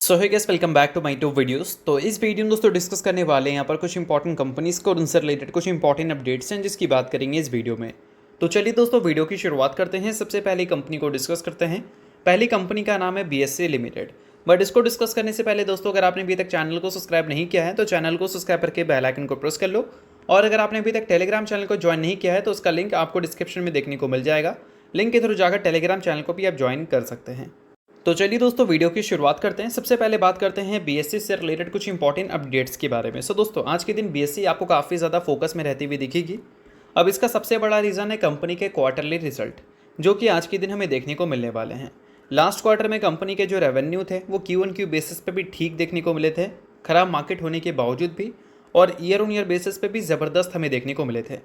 So hey guys, welcome back to my to videos. तो इस video में दोस्तों डिस्कस करने वाले हैं यहाँ पर कुछ इंपॉर्टेंट कंपनीज को और उनसे रिलेटेड कुछ इंपॉर्टेंट अपडेट्स हैं जिसकी बात करेंगे इस वीडियो में। तो चलिए दोस्तों वीडियो की शुरुआत करते हैं। सबसे पहली कंपनी को डिस्कस करते हैं। पहली कंपनी का नाम है बीएससी लिमिटेड। बट इसको डिस्कस करने से पहले दोस्तों, अगर आपने अभी तक चैनल को सब्सक्राइब नहीं किया है तो चैनल को सब्सक्राइब करके बेल आइकन को प्रेस कर लो। और अगर आपने अभी तक टेलीग्राम चैनल को ज्वाइन नहीं किया है तो उसका लिंक आपको डिस्क्रिप्शन में देखने को मिल जाएगा। लिंक के थ्रू जाकर टेलीग्राम चैनल को भी आप ज्वाइन कर सकते हैं। तो चलिए दोस्तों वीडियो की शुरुआत करते हैं। सबसे पहले बात करते हैं बीएससी से रिलेटेड कुछ इंपॉर्टेंट अपडेट्स के बारे में। सो दोस्तों आज के दिन बीएससी आपको काफ़ी ज़्यादा फोकस में रहती हुई दिखेगी। अब इसका सबसे बड़ा रीज़न है कंपनी के क्वार्टरली रिजल्ट, जो कि आज के दिन हमें देखने को मिलने वाले हैं। लास्ट क्वार्टर में कंपनी के जो रेवेन्यू थे वो Q1Q बेसिस पे भी ठीक देखने को मिले थे, खराब मार्केट होने के बावजूद भी, और ईयर ऑन ईयर बेसिस पे भी ज़बरदस्त हमें देखने को मिले थे।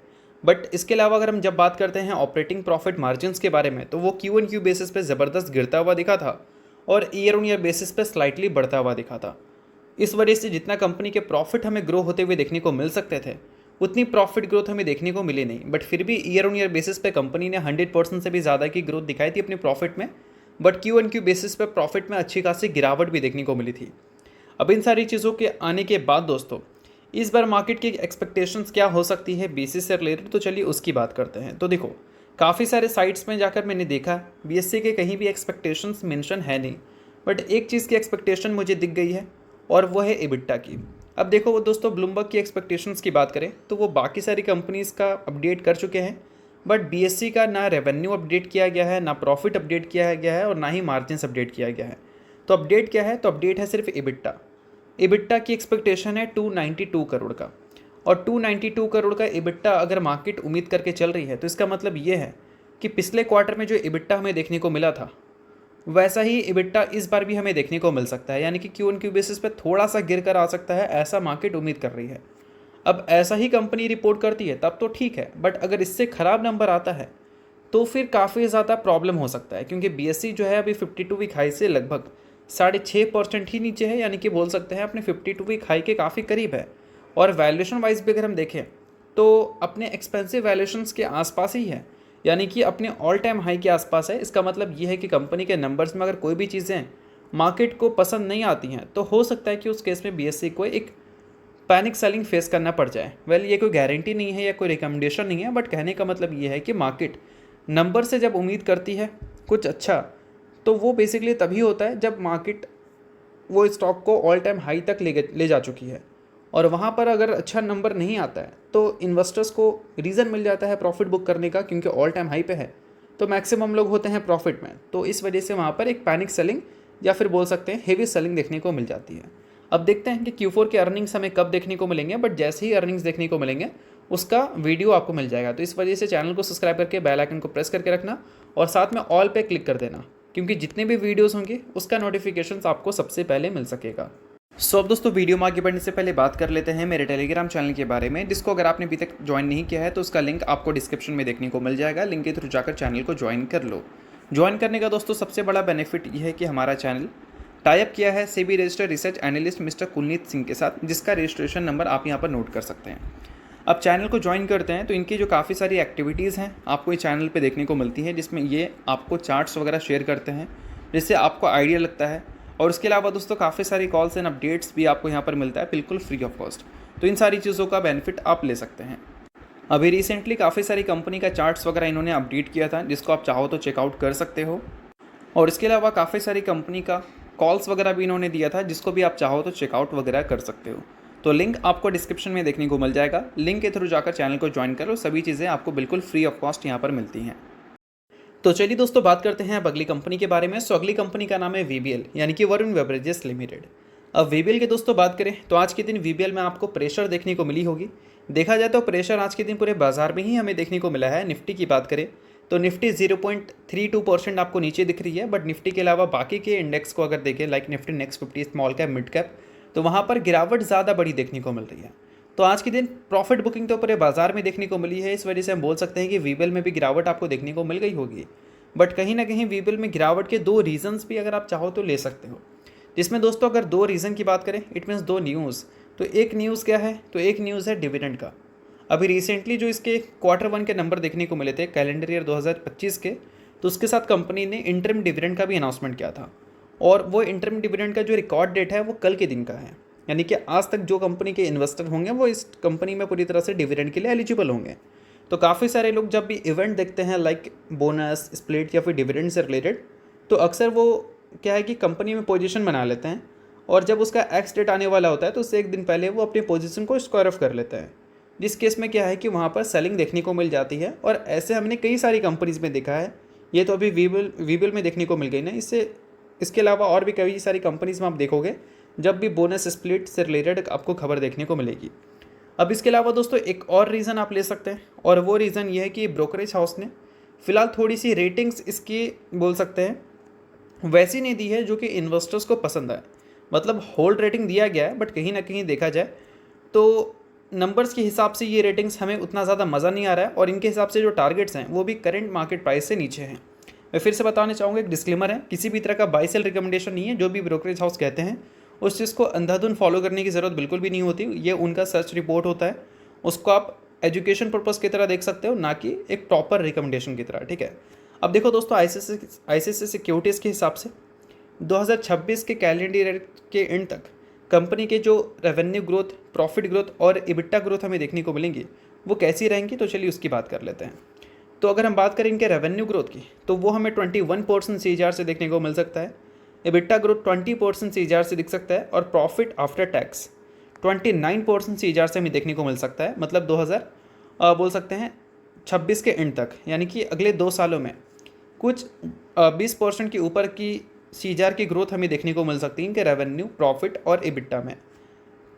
बट इसके अलावा अगर हम जब बात करते हैं ऑपरेटिंग प्रॉफिट मार्जिन्स के बारे में, तो वो Q1Q बेसिस पे ज़बरदस्त गिरता हुआ दिखा था और ईयर ऑन ईयर बेसिस पे स्लाइटली बढ़ता हुआ दिखा था। इस वजह से जितना कंपनी के प्रॉफिट हमें ग्रो होते हुए देखने को मिल सकते थे, उतनी प्रॉफिट ग्रोथ हमें देखने को मिली नहीं। बट फिर भी ईयर ऑन ईयर बेसिस पे कंपनी ने 100% से भी ज़्यादा की ग्रोथ दिखाई थी अपने प्रॉफिट में। बट Q1Q बेसिस पे प्रॉफिट में अच्छी खासी गिरावट भी देखने को मिली थी। अब इन सारी चीज़ों के आने के बाद दोस्तों, इस बार मार्केट की एक्सपेक्टेशंस क्या हो सकती है बीएससी से रिलेटेड, तो चलिए उसकी बात करते हैं। तो देखो, काफ़ी सारे साइट्स में जाकर मैंने देखा बीएससी के कहीं भी एक्सपेक्टेशंस मेंशन है नहीं। बट एक चीज़ की एक्सपेक्टेशन मुझे दिख गई है और वो है EBITDA की। अब देखो वो दोस्तों, ब्लूमबर्ग की एक्सपेक्टेशंस की बात करें तो वो बाकी सारी कंपनीज़ का अपडेट कर चुके हैं। बट बीएससी का ना रेवेन्यू अपडेट किया गया है, ना प्रॉफिट अपडेट किया गया है, और ना ही मार्जिन्स अपडेट किया गया है। तो अपडेट क्या है? तो अपडेट है सिर्फ EBITDA की एक्सपेक्टेशन है 292 करोड़ का। और 292 करोड़ का EBITDA अगर मार्केट उम्मीद करके चल रही है तो इसका मतलब ये है कि पिछले क्वार्टर में जो EBITDA हमें देखने को मिला था वैसा ही EBITDA इस बार भी हमें देखने को मिल सकता है। यानी कि Q1Q बेसिस पे थोड़ा सा गिर कर आ सकता है, ऐसा मार्केट उम्मीद कर रही है। अब ऐसा ही कंपनी रिपोर्ट करती है तब तो ठीक है, बट अगर इससे ख़राब नंबर आता है तो फिर काफ़ी ज़्यादा प्रॉब्लम हो सकता है, क्योंकि बीएससी जो है अभी 52 वीक हाई से लगभग 6.5% ही नीचे है। यानी कि बोल सकते हैं अपने 52 वीक हाई के काफ़ी करीब है। और वैल्यूएशन वाइज भी अगर हम देखें तो अपने एक्सपेंसिव वैल्यूएशंस के आसपास ही है, यानी कि अपने ऑल टाइम हाई के आसपास है। इसका मतलब ये है कि कंपनी के नंबर्स में अगर कोई भी चीज़ें मार्केट को पसंद नहीं आती हैं तो हो सकता है कि उस केस में बीएससी को एक पैनिक सेलिंग फेस करना पड़ जाए। वेल, ये कोई गारंटी नहीं है या कोई रिकमेंडेशन नहीं है, बट कहने का मतलब ये है कि मार्केट नंबर से जब उम्मीद करती है कुछ अच्छा, तो वो बेसिकली तभी होता है जब मार्केट वो स्टॉक को ऑल टाइम हाई तक ले जा चुकी है। और वहाँ पर अगर अच्छा नंबर नहीं आता है तो इन्वेस्टर्स को रीज़न मिल जाता है प्रॉफिट बुक करने का, क्योंकि ऑल टाइम हाई पे है तो मैक्सिमम लोग होते हैं प्रॉफिट में। तो इस वजह से वहाँ पर एक पैनिक सेलिंग या फिर बोल सकते हैं हेवी सेलिंग देखने को मिल जाती है। अब देखते हैं कि Q4 के अर्निंग्स हमें कब देखने को मिलेंगे, बट जैसे ही अर्निंग्स देखने को मिलेंगे उसका वीडियो आपको मिल जाएगा। तो इस वजह से चैनल को सब्सक्राइब करके बेल आइकन को प्रेस करके रखना और साथ में ऑल पे क्लिक कर देना, क्योंकि जितने भी वीडियोस होंगे उसका नोटिफिकेशंस आपको सबसे पहले मिल सकेगा। सो अब दोस्तों वीडियो में आगे बढ़ने से पहले बात कर लेते हैं मेरे टेलीग्राम चैनल के बारे में, जिसको अगर आपने अभी तक ज्वाइन नहीं किया है तो उसका लिंक आपको डिस्क्रिप्शन में देखने को मिल जाएगा। लिंक के थ्रू जाकर चैनल को ज्वाइन कर लो। ज्वाइन करने का दोस्तों सबसे बड़ा बेनिफिट ये है कि हमारा चैनल टाइप किया है SEBI registered research analyst mister Kulneet Singh के साथ, जिसका रजिस्ट्रेशन नंबर आप यहाँ पर नोट कर सकते हैं। अब चैनल को ज्वाइन करते हैं तो इनकी जो काफ़ी सारी एक्टिविटीज़ हैं आपको इस चैनल पे देखने को मिलती है, जिसमें ये आपको चार्ट्स वगैरह शेयर करते हैं जिससे आपको आइडिया लगता है। और उसके अलावा दोस्तों काफ़ी सारी कॉल्स एंड अपडेट्स भी आपको यहाँ पर मिलता है बिल्कुल फ्री ऑफ कॉस्ट। तो इन सारी चीज़ों का बेनिफिट आप ले सकते हैं। अभी रिसेंटली काफ़ी सारी कंपनी का चार्ट्स वगैरह इन्होंने अपडेट किया था, जिसको आप चाहो तो चेकआउट कर सकते हो। और इसके अलावा काफ़ी सारी कंपनी का कॉल्स वगैरह भी इन्होंने दिया था, जिसको भी आप चाहो तो चेकआउट वगैरह कर सकते हो। तो लिंक आपको डिस्क्रिप्शन में देखने को मिल जाएगा। लिंक के थ्रू जाकर चैनल को ज्वाइन करो, सभी चीज़ें आपको बिल्कुल फ्री ऑफ कॉस्ट यहाँ पर मिलती हैं। तो चलिए दोस्तों बात करते हैं अब अगली कंपनी के बारे में। सो अगली कंपनी का नाम है VBL, यानी कि वरुण बेवरेजेस लिमिटेड। अब VBL के दोस्तों बात करें तो आज के दिन VBL में आपको प्रेशर देखने को मिली होगी। देखा जाए तो प्रेशर आज के दिन पूरे बाजार में ही हमें देखने को मिला है। निफ्टी की बात करें तो निफ्टी 0.32% आपको नीचे दिख रही है। बट निफ्टी के अलावा बाकी के इंडेक्स को अगर देखें, like Nifty next 50 small cap mid cap, तो वहाँ पर गिरावट ज़्यादा बड़ी देखने को मिल रही है। तो आज के दिन प्रॉफिट बुकिंग तो पूरे बाजार में देखने को मिली है। इस वजह से हम बोल सकते हैं कि VBL में भी गिरावट आपको देखने को मिल गई होगी। बट कहीं ना कहीं VBL में गिरावट के दो रीजंस भी अगर आप चाहो तो ले सकते हो, जिसमें दोस्तों अगर दो रीज़न की बात करें, इट मीन्स दो न्यूज़। तो एक न्यूज़ क्या है? तो एक न्यूज़ है डिविडेंड का। अभी रिसेंटली जो इसके Q1 के नंबर देखने को मिले थे कैलेंडर ईयर 2025 के, तो उसके साथ कंपनी ने इंटरिम डिविडेंड का भी अनाउंसमेंट किया था। और वो इंटरम डिविडेंड का जो रिकॉर्ड डेट है वो कल के दिन का है, यानी कि आज तक जो कंपनी के इन्वेस्टर होंगे वो इस कंपनी में पूरी तरह से डिविडेंड के लिए एलिजिबल होंगे। तो काफ़ी सारे लोग जब भी इवेंट देखते हैं लाइक बोनस, स्प्लिट या फिर डिविडेंड से रिलेटेड, तो अक्सर वो क्या है कि कंपनी में पोजीशन बना लेते हैं और जब उसका एक्स डेट आने वाला होता है तो उससे एक दिन पहले वो अपनी पोजीशन को स्क्वायर ऑफ कर लेते हैं, जिस केस में क्या है कि वहाँ पर सेलिंग देखने को मिल जाती है। और ऐसे हमने कई सारी कंपनीज़ में देखा है, ये तो अभी वीबल में देखने को मिल गई ना, इसके अलावा और भी कई सारी कंपनीज़ में आप देखोगे जब भी बोनस स्प्लिट से रिलेटेड आपको खबर देखने को मिलेगी। अब इसके अलावा दोस्तों एक और रीज़न आप ले सकते हैं, और वो रीज़न ये है कि ब्रोकरेज हाउस ने फ़िलहाल थोड़ी सी रेटिंग्स इसकी बोल सकते हैं वैसी नहीं दी है जो कि इन्वेस्टर्स को पसंद आए। मतलब होल्ड रेटिंग दिया गया है, बट कहीं ना कहीं देखा जाए तो नंबर्स के हिसाब से ये रेटिंग्स हमें उतना ज़्यादा मज़ा नहीं आ रहा है, और इनके हिसाब से जो टारगेट्स हैं वो भी करंट मार्केट प्राइस से नीचे हैं। मैं फिर से बताना चाहूँगा, एक डिस्क्लेमर है, किसी भी तरह का बाय सेल रिकमेंडेशन नहीं है। जो भी ब्रोकरेज हाउस कहते हैं उस चीज़ को अंधाधुन फॉलो करने की ज़रूरत बिल्कुल भी नहीं होती। ये उनका सर्च रिपोर्ट होता है, उसको आप एजुकेशन पर्पज़ की तरह देख सकते हो, ना कि एक प्रॉपर रिकमेंडेशन की तरह, ठीक है। अब देखो दोस्तों, ICICI सिक्योरिटीज़ के हिसाब से 2026 के कैलेंडर ईयर के एंड तक कंपनी के जो रेवेन्यू ग्रोथ, प्रॉफिट ग्रोथ और इबिट्टा ग्रोथ हमें देखने को मिलेंगी वो कैसी रहेंगी, तो चलिए उसकी बात कर लेते हैं। तो अगर हम बात करें इनके रेवेन्यू ग्रोथ की, तो वो हमें 21% CAGR से देखने को मिल सकता है, इबिट्टा ग्रोथ 20% CAGR से दिख सकता है, और प्रॉफिट आफ्टर टैक्स 29% CAGR से हमें देखने को मिल सकता है। मतलब 2000 बोल सकते हैं 26 के एंड तक, यानी कि अगले 2 सालों में कुछ 20% के ऊपर की CAGR की ग्रोथ हमें देखने को मिल सकती है इनके रेवेन्यू, प्रॉफिट और इबिट्टा में।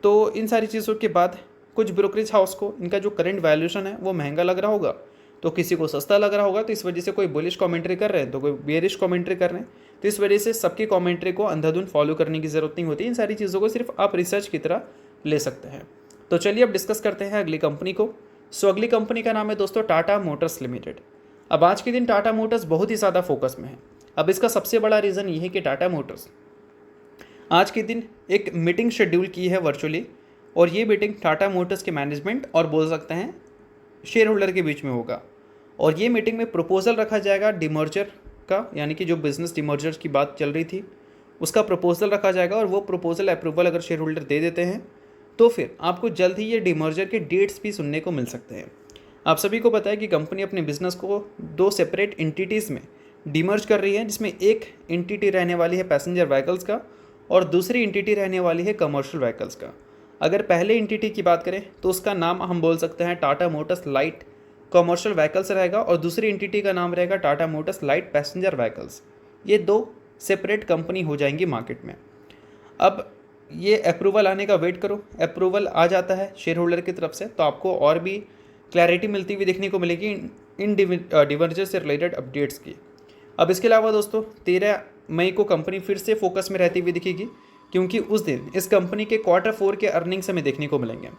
तो इन सारी चीज़ों के बाद कुछ ब्रोकरेज हाउस को इनका जो करंट वैल्यूएशन है वो महंगा लग रहा होगा, तो किसी को सस्ता लग रहा होगा, तो इस वजह से कोई बुलिश कमेंट्री कर रहे हैं तो कोई बेरिश कमेंट्री कर रहे हैं। तो इस वजह से सबकी कमेंट्री को अंधाधुन फॉलो करने की ज़रूरत नहीं होती। इन सारी चीज़ों को सिर्फ आप रिसर्च की तरह ले सकते हैं। तो चलिए अब डिस्कस करते हैं अगली कंपनी को। अगली कंपनी का नाम है दोस्तों टाटा मोटर्स लिमिटेड। अब आज के दिन टाटा मोटर्स बहुत ही ज़्यादा फोकस में है। अब इसका सबसे बड़ा रीज़न ये है कि टाटा मोटर्स आज के दिन एक मीटिंग शेड्यूल की है वर्चुअली, और ये मीटिंग टाटा मोटर्स के मैनेजमेंट और बोल सकते हैं शेयर होल्डर के बीच में होगा। और ये मीटिंग में प्रपोजल रखा जाएगा डिमर्जर का, यानी कि जो बिज़नेस डिमर्जर की बात चल रही थी उसका प्रपोजल रखा जाएगा, और वो प्रपोजल अप्रूवल अगर शेयर होल्डर दे देते हैं तो फिर आपको जल्द ही ये डिमर्जर के डेट्स भी सुनने को मिल सकते हैं। आप सभी को पता है कि कंपनी अपने बिजनेस को 2 सेपरेट एंटिटीज़ में डिमर्ज कर रही है, जिसमें एक एंटिटी रहने वाली है पैसेंजर व्हीकल्स का और दूसरी एंटिटी रहने वाली है कमर्शियल व्हीकल्स का। अगर पहले एंटिटी की बात करें तो उसका नाम हम बोल सकते हैं Tata Motors light commercial vehicles रहेगा, और दूसरी एंटिटी का नाम रहेगा Tata Motors light passenger vehicles. ये 2 सेपरेट कंपनी हो जाएंगी मार्केट में। अब ये अप्रूवल आने का वेट करो, अप्रूवल आ जाता है शेयर होल्डर की तरफ से तो आपको और भी क्लैरिटी मिलती हुई देखने को मिलेगी इन डिमर्जर से रिलेटेड अपडेट्स की। अब इसके अलावा दोस्तों 13 मई को कंपनी फिर से फोकस में रहती हुई दिखेगी, क्योंकि उस दिन इस कंपनी के Q4 के अर्निंग्स हमें देखने को मिलेंगे।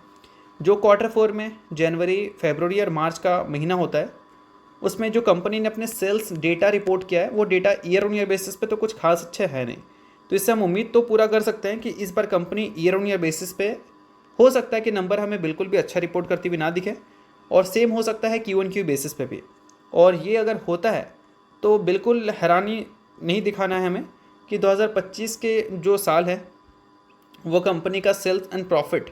जो Q4 में जनवरी, फरवरी और मार्च का महीना होता है, उसमें जो कंपनी ने अपने सेल्स डेटा रिपोर्ट किया है वो data year on year basis पे तो कुछ खास अच्छा है नहीं। तो इससे हम उम्मीद तो पूरा कर सकते हैं कि इस बार company year on year basis पे हो सकता है कि नंबर हमें बिल्कुल भी अच्छा रिपोर्ट करती हुई ना दिखे, और सेम हो सकता है Q1Q बेसिस पे भी। और ये अगर होता है तो बिल्कुल हैरानी नहीं दिखाना है हमें कि 2025 के जो साल है वो कंपनी का सेल्स एंड प्रॉफिट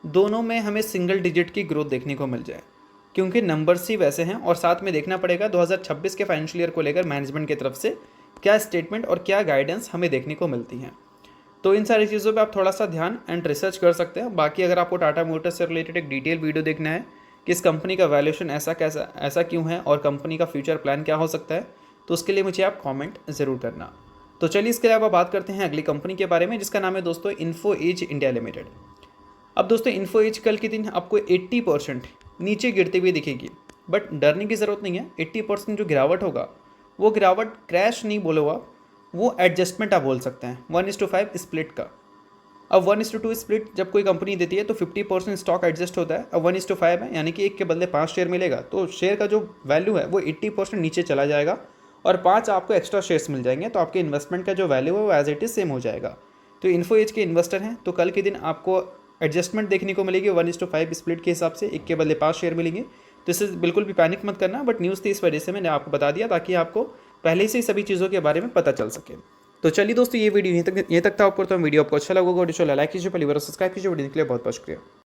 दोनों में हमें सिंगल डिजिट की ग्रोथ देखने को मिल जाए, क्योंकि नंबर्स ही वैसे हैं। और साथ में देखना पड़ेगा 2026 के फाइनेंशियल ईयर को लेकर मैनेजमेंट की तरफ से क्या स्टेटमेंट और क्या गाइडेंस हमें देखने को मिलती हैं। तो इन सारी चीज़ों पे आप थोड़ा सा ध्यान एंड रिसर्च कर सकते हैं। बाकी अगर आपको टाटा मोटर्स से रिलेटेड एक डिटेल वीडियो देखना है कि इस कंपनी का वैल्यूएशन ऐसा क्यों है और कंपनी का फ्यूचर प्लान क्या हो सकता है, तो उसके लिए मुझे आप कमेंट ज़रूर करना। तो चलिए इसके अलावा बात करते हैं अगली कंपनी के बारे में, जिसका नाम है दोस्तों इन्फो एज इंडिया लिमिटेड। अब दोस्तों इन्फो एज कल के दिन आपको 80% नीचे गिरते हुए दिखेगी, बट डरने की ज़रूरत नहीं है। 80% जो गिरावट होगा वो गिरावट क्रैश नहीं बोलोगा, वो एडजस्टमेंट आप बोल सकते हैं 1:5 स्प्लिट का। अब 1:2 स्प्लिट जब कोई कंपनी देती है तो 50% स्टॉक एडजस्ट होता है। अब 1:5 है, यानी कि 1 के बदले 5 शेयर मिलेगा, तो शेयर का जो वैल्यू है वो 80% नीचे चला जाएगा और 5 आपको एक्स्ट्रा शेयर्स मिल जाएंगे, तो आपके इन्वेस्टमेंट का जो वैल्यू है वो एज इट इज़ सेम हो जाएगा। तो इन्फो एज के इन्वेस्टर हैं तो कल के दिन आपको एडजस्टमेंट देखने को मिलेगी 1:5 स्प्लिट के हिसाब से, 1 के बदले 5 शेयर मिलेंगे। तो इससे बिल्कुल भी पैनिक मत करना, बट न्यूज़ थी इस वजह से मैंने आपको बता दिया ताकि आपको पहले से ही सभी चीज़ों के बारे में पता चल सके। तो चलिए दोस्तों ये वीडियो यहीं तक था। आपको तो वीडियो आपको अच्छा लगा होगा, वीडियो लाइक कीजिए, पहली बार सब्सक्राइब कीजिए। वीडियो के लिए बहुत बहुत शुक्रिया।